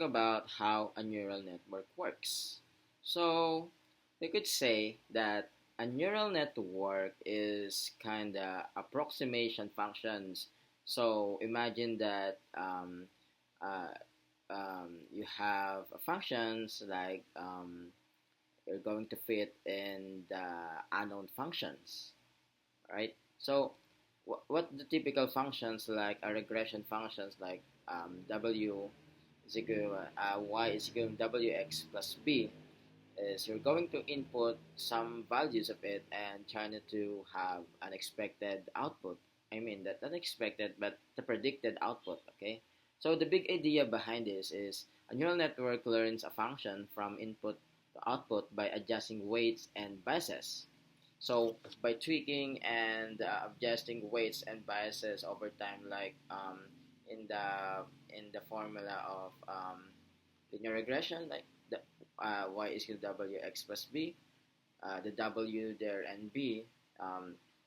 About how a neural network works. So, we could say that a neural network is kind of approximation functions. So, imagine that uh, you have functions like you're going to fit in the unknown functions, right? So, what the typical functions like a regression functions like w is equal y is equal to wx plus b is you're going to input some values of it and trying to have an expected output. I mean that not expected but the predicted output. Okay, so the big idea behind this is a neural network learns a function from input to output by adjusting weights and biases. So by tweaking and adjusting weights and biases over time, like in the formula of linear regression, like the y is equal to wx plus b, the w there and b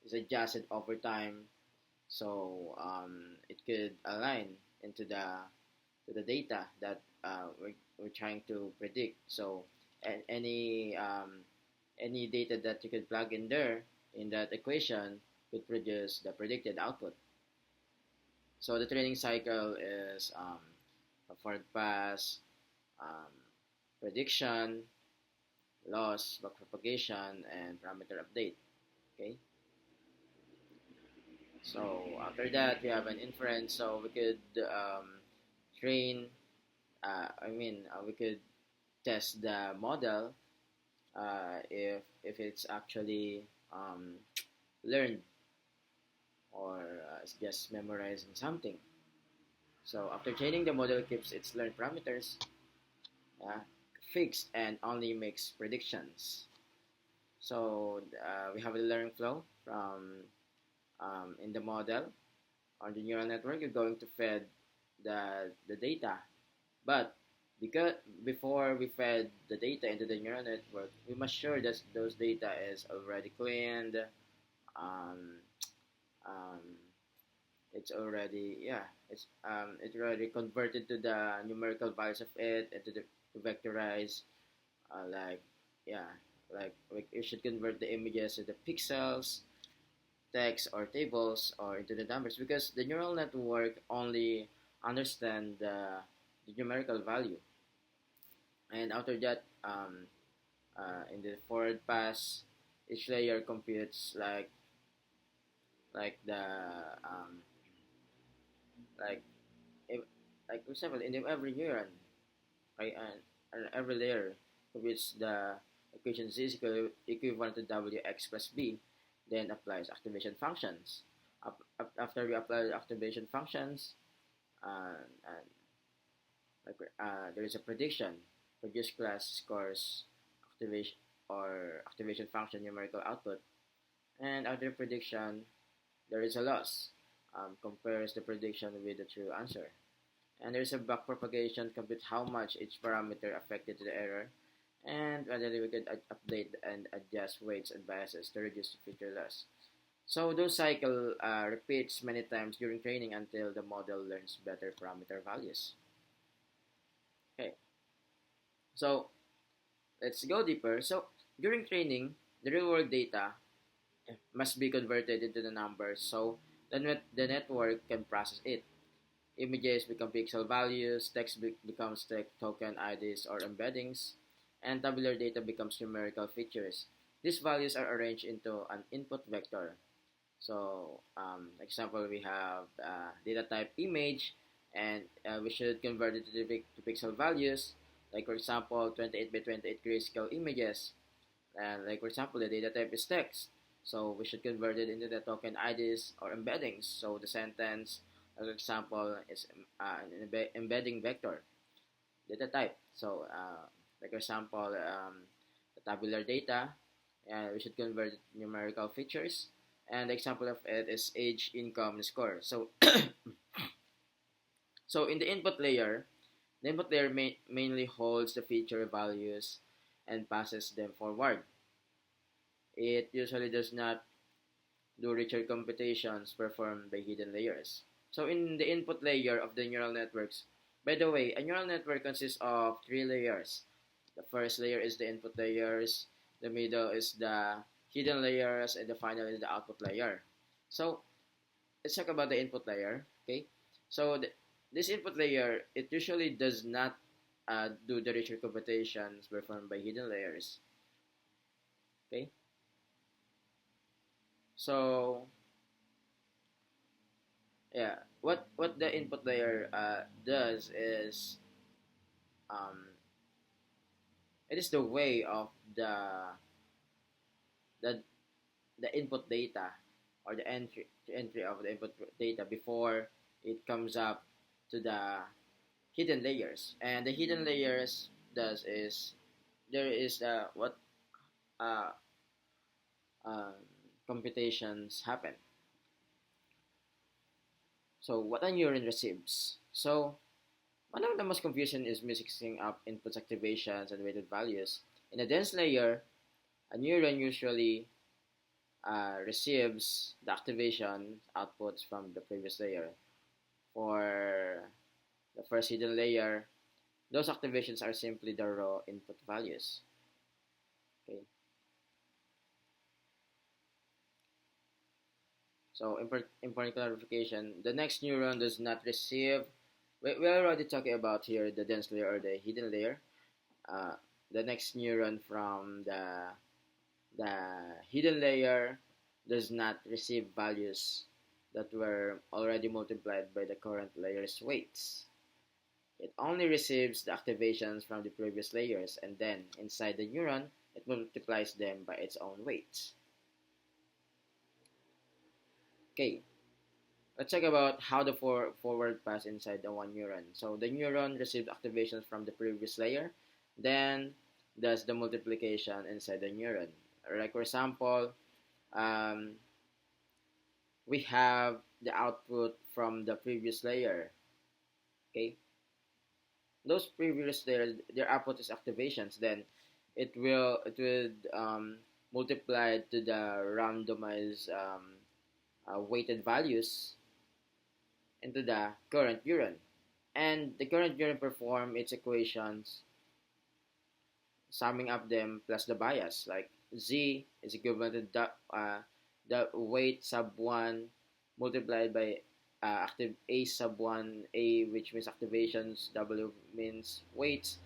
is adjusted over time, so it could align into the data that we're trying to predict. So any data that you could plug in there in that equation could produce the predicted output. So the training cycle is a forward pass, um, prediction, loss, backpropagation, and parameter update. Okay. So after that, we have an inference. So we could train. We could test the model if it's actually learned or it's just memorizing something. So after training, the model keeps its learned parameters uh, fixed and only makes predictions. So we have a learning flow from in the model on the neural network. You're going to feed the data, but because before we fed the data into the neural network, we must sure that those data is already cleaned. Um, um, it's already it's already converted to the numerical values of it and to vectorize like yeah like you should convert the images to the pixels, text or tables or into the numbers because the neural network only understand the numerical value, and after that in the forward pass each layer computes like the um, like if, like for example in every neuron, right, and every layer computes the equation z is equivalent to wx plus b, then applies activation functions. After we apply the activation functions, and there is a prediction. Produce class scores activation or activation function numerical output, and after prediction, there is a loss. Compares the prediction with the true answer. And there is a backpropagation, compute how much each parameter affected to the error, and finally we could update and adjust weights and biases to reduce the future loss. So those cycle repeats many times during training until the model learns better parameter values. Okay, so let's go deeper. So during training, the real world data must be converted into the numbers so the network can process it. Images become pixel values, text becomes token IDs or embeddings, and tabular data becomes numerical features. These values are arranged into an input vector. So, example, we have data type image, and we should convert it to pixel values. Like for example, 28 by 28 grayscale images. And like for example, the data type is text. So we should convert it into the token IDs or embeddings. So the sentence, for example, is an embedding vector data type. So like for example, the tabular data, we should convert it to numerical features. And the example of it is age, income, score. So so in the input layer mainly holds the feature values and passes them forward. It usually does not do richer computations performed by hidden layers. So in the input layer of the neural networks, By the way, a neural network consists of three layers. The first layer is the input layers, the middle is the hidden layers, and the final is the output layer. So let's talk about the input layer. Okay, so this input layer, it usually does not do the richer computations performed by hidden layers. Okay, so yeah, what the input layer does is um, it is the way of the the input data or the entry of the input data before it comes up to the hidden layers. And the hidden layers does is there is what uh, um, computations happen. So what a neuron receives. So one of the most confusing is mixing up inputs, activations, and weighted values. In a dense layer, a neuron usually receives the activation outputs from the previous layer. For the first hidden layer, those activations are simply the raw input values. Okay. So important clarification, the next neuron does not receive, we're already talking about here the dense layer or the hidden layer. Uh, the next neuron from the hidden layer does not receive values that were already multiplied by the current layer's weights. It only receives the activations from the previous layers, and then inside the neuron, it multiplies them by its own weights. Okay, let's talk about how the forward pass inside the one neuron. So the neuron receives activations from the previous layer, then does the multiplication inside the neuron. Like for example, um, we have the output from the previous layer. Okay, those previous layers, their output is activations. Then it would multiply to the randomized weighted values into the current neuron. And the current neuron perform its equations, summing up them plus the bias. Like z is equivalent to the weight sub 1 multiplied by active a sub 1, a which means activations, w means weights,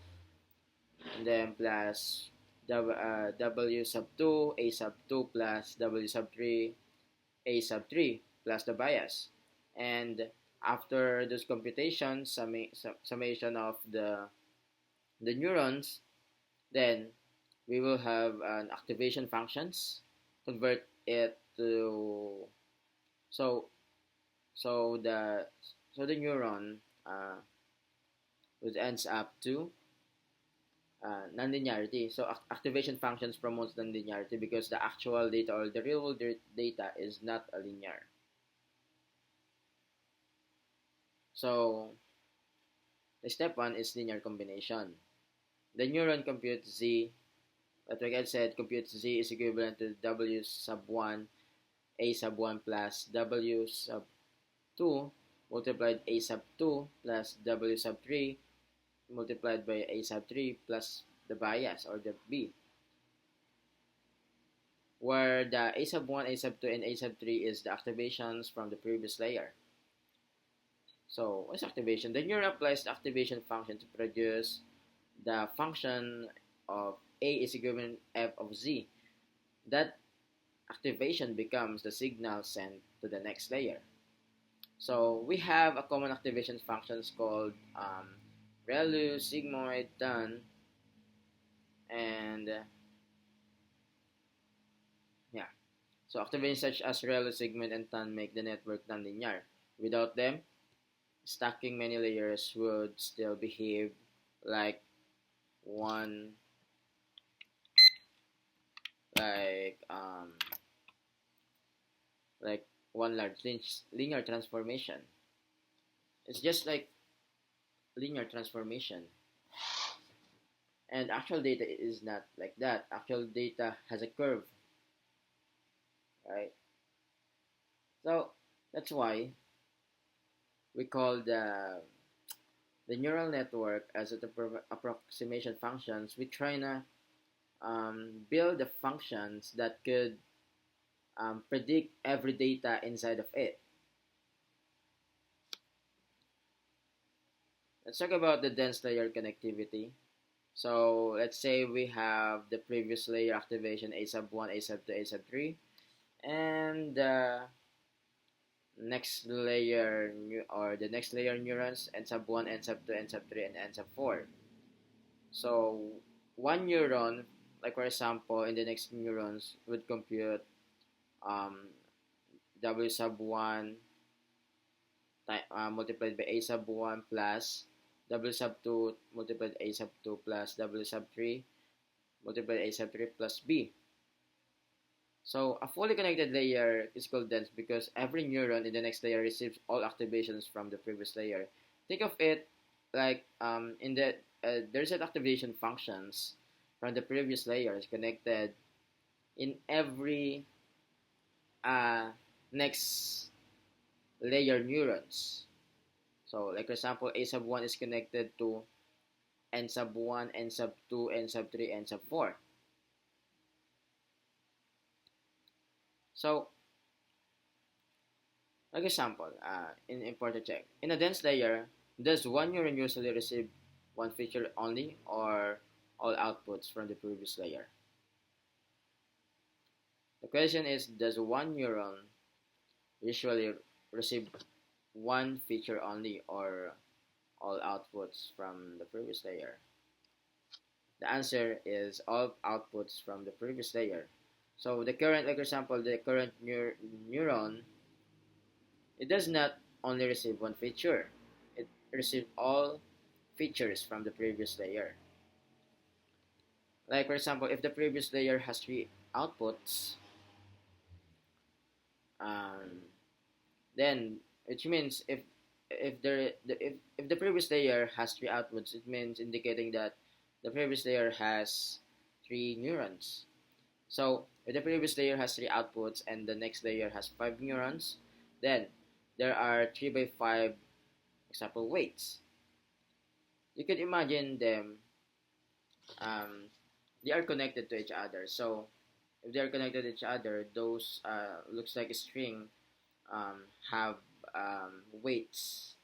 and then plus w sub 2, a sub 2 plus w sub 3, a sub 3 plus the bias. And after those computations, summation of the neurons, then we will have an activation functions, convert it to, so so the so the neuron which ends up to nonlinearity. So activation functions promotes nonlinearity because the actual data or the real world data is not a linear. So the step one is linear combination. The neuron computes z, but like I said, computes z is equivalent to w sub 1, a sub 1 plus w sub 2 multiplied a sub 2 plus w sub 3 multiplied by a sub 3 plus the bias or the b, where the a sub 1, a sub 2, and a sub 3 is the activations from the previous layer. So what's activation? The neuron applies the activation function to produce the function of a is equivalent to f of z. That activation becomes the signal sent to the next layer. So we have a common activation functions called ReLU, sigmoid, tan, and yeah. So activations such as ReLU, sigmoid, and tan make the network nonlinear. Without them, stacking many layers would still behave like one like um like one large linear transformation. It's just like linear transformation. And actual data is not like that. Actual data has a curve, right? So that's why we call the neural network as the approximation functions, we try to build the functions that could predict every data inside of it. Let's talk about the dense layer connectivity. So let's say we have the previous layer activation A sub 1, A sub 2, A sub 3, and next layer or the next layer neurons N sub 1, N sub 2, N sub 3, and N sub 4. So one neuron, like for example, in the next neurons would compute um, W sub 1 multiplied by A sub 1 plus W sub 2 multiplied by A sub 2 plus W sub 3 multiplied by A sub 3 plus B. So a fully connected layer is called dense because every neuron in the next layer receives all activations from the previous layer. Think of it like in the there's an activation functions from the previous layers connected in every uh, next layer neurons. So like for example, A sub 1 is connected to N sub 1, N sub 2, N sub 3, N sub 4. So like example, in important check. In a dense layer, does one neuron usually receive one feature only or all outputs from the previous layer? The question is, does one neuron usually receive one feature only or all outputs from the previous layer? The answer is all outputs from the previous layer. So the current, like for example, the current neuron, it does not only receive one feature. It receives all features from the previous layer. Like for example, if the previous layer has three outputs, um, then which means if the previous layer has three outputs, it means indicating that the previous layer has three neurons. So if the previous layer has three outputs and the next layer has five neurons, then there are 3 by 5 example weights. You could imagine them, um, they are connected to each other. So if they are connected to each other, those looks like a string have weights.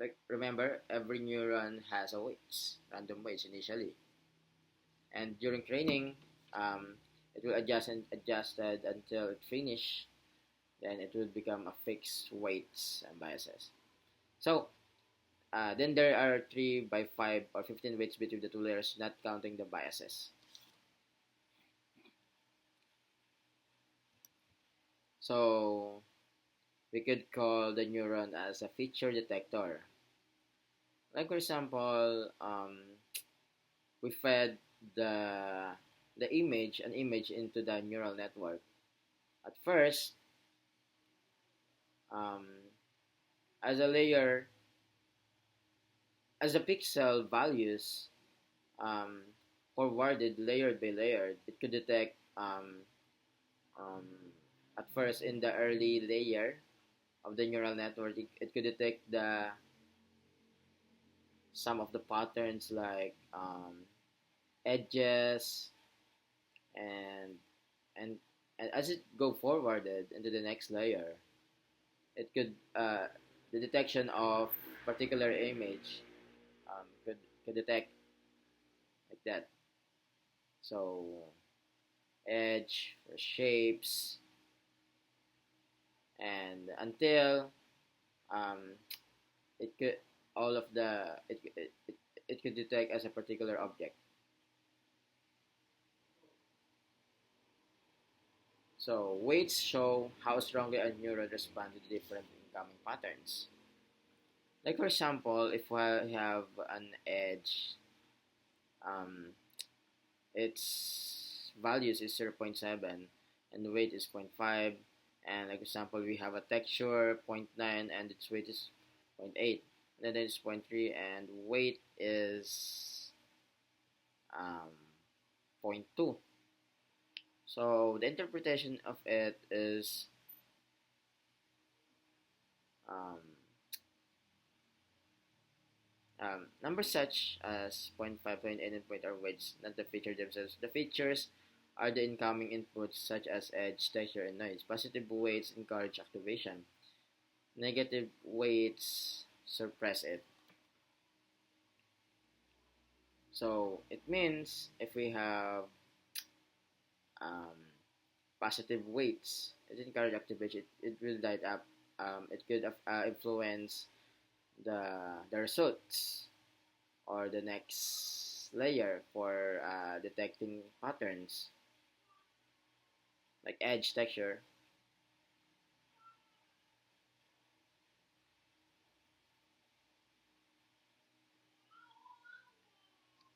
Like remember, every neuron has a weights, random weights initially, and during training, um, it will adjust and adjusted until it finish. Then it will become a fixed weights and biases. So then there are 3 by 5 or 15 weights between the two layers, not counting the biases. So we could call the neuron as a feature detector. Like for example, we fed the an image into the neural network. At first, um, as a layer, as the pixel values um, forwarded layered by layered, it could detect um, at first in the early layer of the neural network, it could detect the some of the patterns like edges and and and as it go forwarded into the next layer, it could the detection of particular image could detect like that. So edge or shapes and until um, it could all of the it could detect as a particular object. So weights show how strongly a neuron responds to different incoming patterns. Like for example, if we have an edge, um, its values is 0.7 and the weight is 0.5. And like example, we have a texture 0.9 and its weight is 0.8. And then it's 0.3 and weight is um, 0.2. So the interpretation of it is um, Numbers such as 0.5, 0.8, and point are weights, not the feature themselves. The features are the incoming inputs such as edge, texture, and noise. Positive weights encourage activation. Negative weights suppress it. So it means if we have um, positive weights, it encourage activation. It will light up. It could influence the results or the next layer for detecting patterns like edge texture.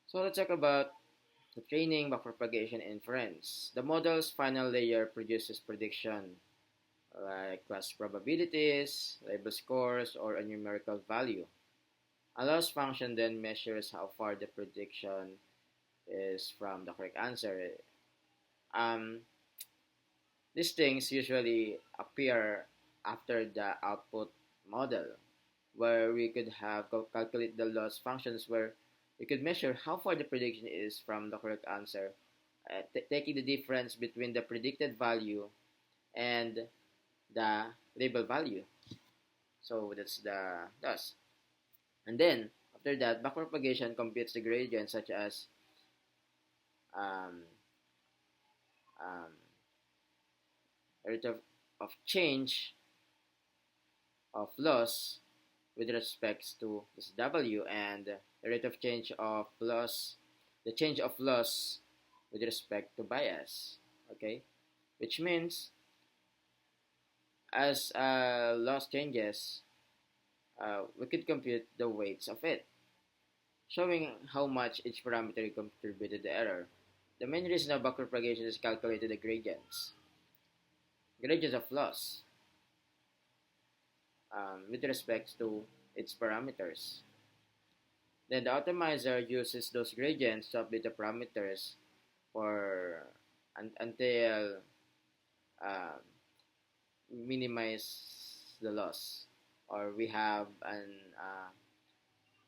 So let's talk about the training, backpropagation, and inference. The model's final layer produces prediction like class probabilities, label scores, or a numerical value. A loss function then measures how far the prediction is from the correct answer. Um, these things usually appear after the output model, where we could have calculate the loss functions where we could measure how far the prediction is from the correct answer, taking the difference between the predicted value and the label value. So that's the loss. And then after that, backpropagation computes the gradient such as um, um, rate of change of loss with respect to this W and the rate of change of loss, the change of loss with respect to bias. Okay, which means as loss changes, we could compute the weights of it, showing how much each parameter contributed to the error. The main reason of backpropagation is calculated the gradients of loss with respect to its parameters. Then the optimizer uses those gradients to update the parameters for until uh, minimize the loss, or we have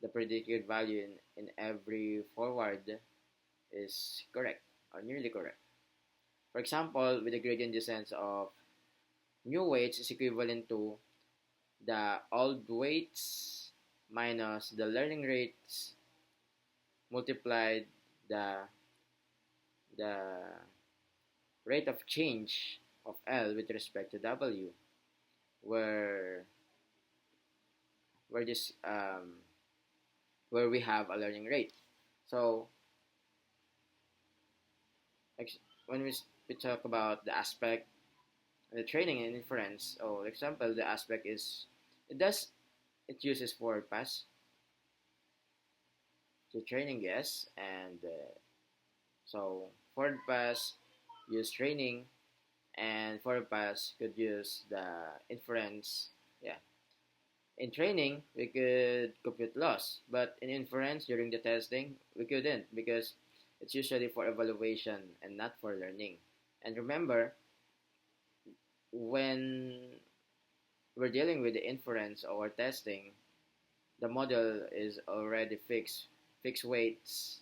the predicted value in every forward is correct or nearly correct. For example, with the gradient descent of new weights is equivalent to the old weights minus the learning rates multiplied the the rate of change of L with respect to W, where where this where we have a learning rate. So when we talk about the aspect, the training and inference, or for example, the aspect is it does it uses forward pass to training, yes, and so forward pass use training, and forward pass could use the inference. Yeah, in training we could compute loss, but in inference during the testing we couldn't because it's usually for evaluation and not for learning. And remember, when we're dealing with the inference or testing, the model is already fixed weights,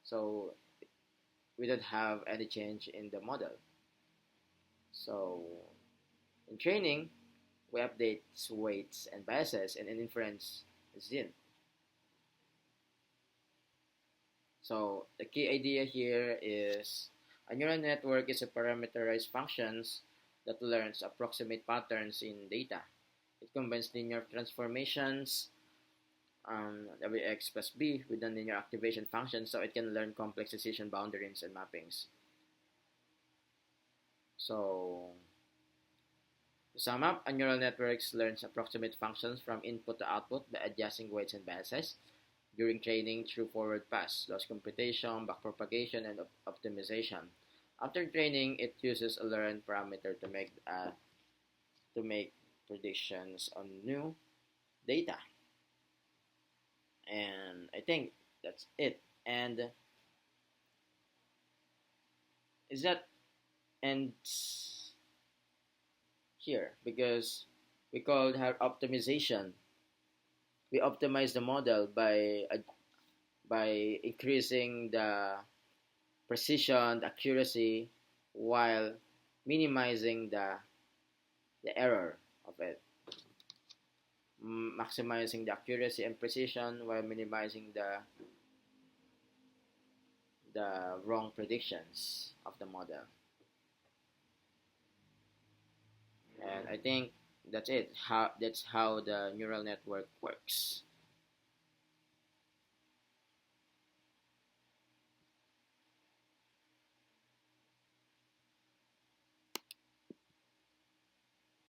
so we don't have any change in the model. So in training, we update weights and biases, and in inference, it's in. So the key idea here is a neural network is a parameterized functions that learns approximate patterns in data. It combines linear transformations, Wx plus b with a linear activation function, so it can learn complex decision boundaries and mappings. So to sum up, a neural network learns approximate functions from input to output by adjusting weights and biases during training through forward pass, loss computation, backpropagation, and optimization. After training, it uses a learned parameter to make predictions on new data. And I think that's it. And is that ends here because we called her optimization. we optimize the model by increasing the precision, the accuracy, while minimizing the error of it. Maximizing the accuracy and precision while minimizing the wrong predictions of the model. And I think that's it. That's how the neural network works.